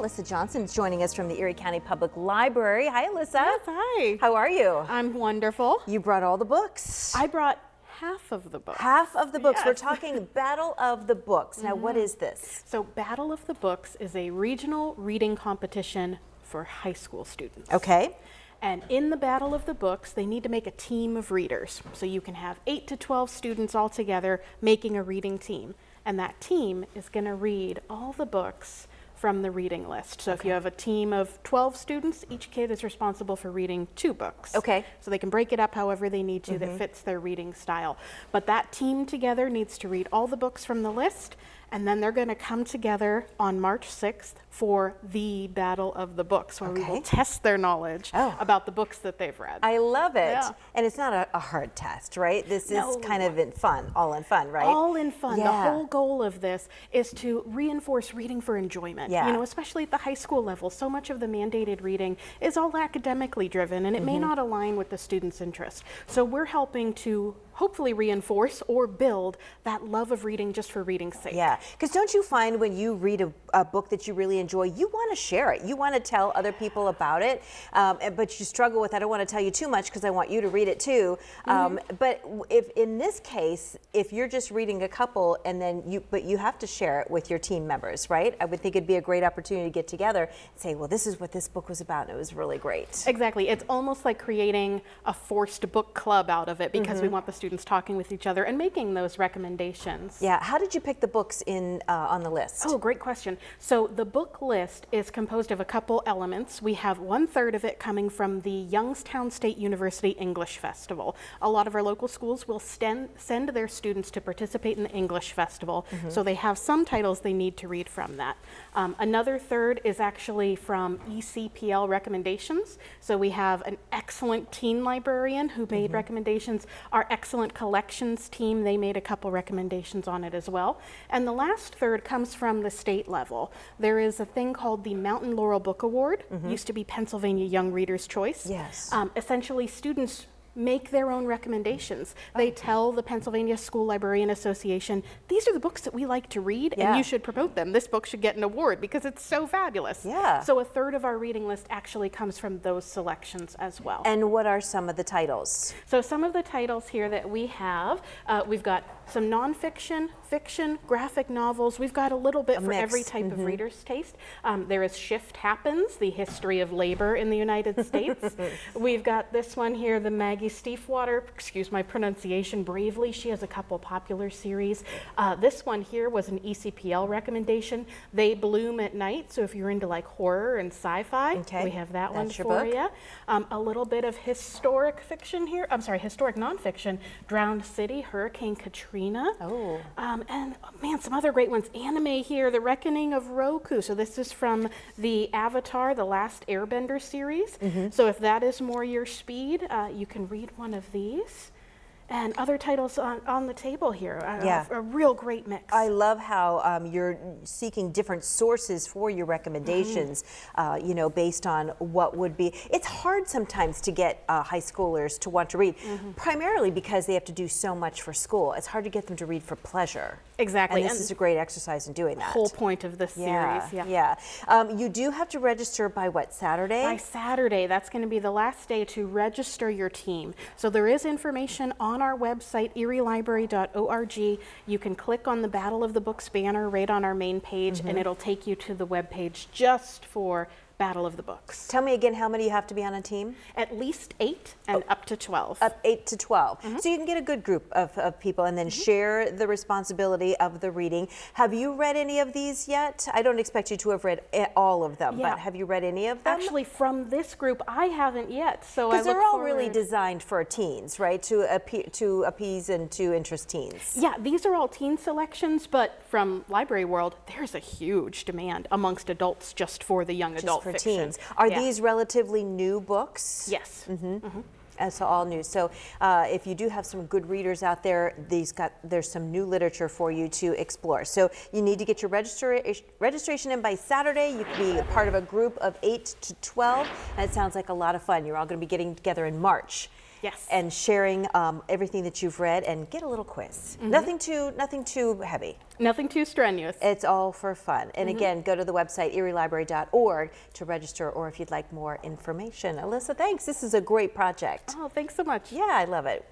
Alyssa Johnson is joining us from the Erie County Public Library. Hi, Alyssa. Yes, hi. How are you? I'm wonderful. You brought all the books. I brought half of the books. Half of the books. Yes. We're talking Battle of the Books. Now, what is this? So Battle of the Books is a regional reading competition for high school students. Okay. And in the Battle of the Books, they need to make a team of readers. So you can have 8 to 12 students all together making a reading team. And that team is going to read all the books from the reading list. So if you have a team of 12 students, each kid is responsible for reading 2 books. Okay. So they can break it up however they need to that fits their reading style. But that team together needs to read all the books from the list, and then they're going to come together on March 6th for the Battle of the Books, where we will test their knowledge about the books that they've read. I love it. Yeah. And it's not a hard test, right? This is kind of in fun, all in fun, right? All in fun. Yeah. The whole goal of this is to reinforce reading for enjoyment. Yeah. You know, especially at the high school level, so much of the mandated reading is all academically driven, and it may not align with the students' interests. So we're helping to hopefully reinforce or build that love of reading just for reading's sake. Yeah, because don't you find when you read a book that you really enjoy, you want to share it. You want to tell other people about it, but you struggle with, I don't want to tell you too much because I want you to read it too. But if in this case, if you're just reading a couple and then you have to share it with your team members, right? I would think it'd be a great opportunity to get together and say, well, this is what this book was about, and it was really great. Exactly. It's almost like creating a forced book club out of it because we want the students talking with each other and making those recommendations. Yeah. How did you pick the books in on the list? Oh, great question. So the book list is composed of a couple elements. We have 1/3 of it coming from the Youngstown State University English Festival. A lot of our local schools will send their students to participate in the English Festival, so they have some titles they need to read from that. Another third is actually from ECPL recommendations. So we have an excellent teen librarian who made recommendations. Our excellent collections team, they made a couple recommendations on it as well. And the last third comes from the state level. There is a thing called the Mountain Laurel Book Award, used to be Pennsylvania Young Reader's Choice. Yes. Essentially, students make their own recommendations. They tell the Pennsylvania School Librarian Association, these are the books that we like to read and you should promote them. This book should get an award because it's so fabulous. Yeah. So 1/3 of our reading list actually comes from those selections as well. And what are some of the titles? So some of the titles here that we have, we've got some nonfiction, fiction, graphic novels. We've got a little bit for every type of reader's taste. There is Shift Happens, the history of labor in the United States. We've got this one here, the Maggie Stiefwater, excuse my pronunciation, Bravely. She has a couple popular series. This one here was an ECPL recommendation, They Bloom at Night. So if you're into like horror and sci-fi, we have that one for you. A little bit of historic fiction here. I'm sorry, historic nonfiction, Drowned City, Hurricane Katrina. And man, some other great ones. Anime here, The Reckoning of Roku. So this is from the Avatar, The Last Airbender series. So if that is more your speed, you can read one of these. And other titles on the table here. A real great mix. I love how you're seeking different sources for your recommendations, you know, based on what would be. It's hard sometimes to get high schoolers to want to read, primarily because they have to do so much for school. It's hard to get them to read for pleasure. Exactly. And this is a great exercise in doing that. Whole point of this series. You do have to register by what, Saturday? By Saturday. That's going to be the last day to register your team. So there is information on our website, erielibrary.org. You can click on the Battle of the Books banner right on our main page, and it'll take you to the webpage just for Battle of the Books. Tell me again how many you have to be on a team? At least 8 and up to 12. Up 8 to 12. So you can get a good group of people and then share the responsibility of the reading. Have you read any of these yet? I don't expect you to have read all of them, but have you read any of them? Actually, from this group, I haven't yet. So because they're all really designed for teens, right? To appease and to interest teens. Yeah, these are all teen selections, but from Library World, there's a huge demand amongst adults just for the young adult fiction. Teens. Are these relatively new books? Yes. So all new. So if you do have some good readers out there, there's some new literature for you to explore. So you need to get your registration in by Saturday. You can be part of a group of 8 to 12, and it sounds like a lot of fun. You're all going to be getting together in March. Yes. and sharing everything that you've read, and get a little quiz. Nothing too heavy. Nothing too strenuous. It's all for fun. And again, go to the website erielibrary.org to register, or if you'd like more information. Alyssa, thanks. This is a great project. Oh, thanks so much. Yeah, I love it.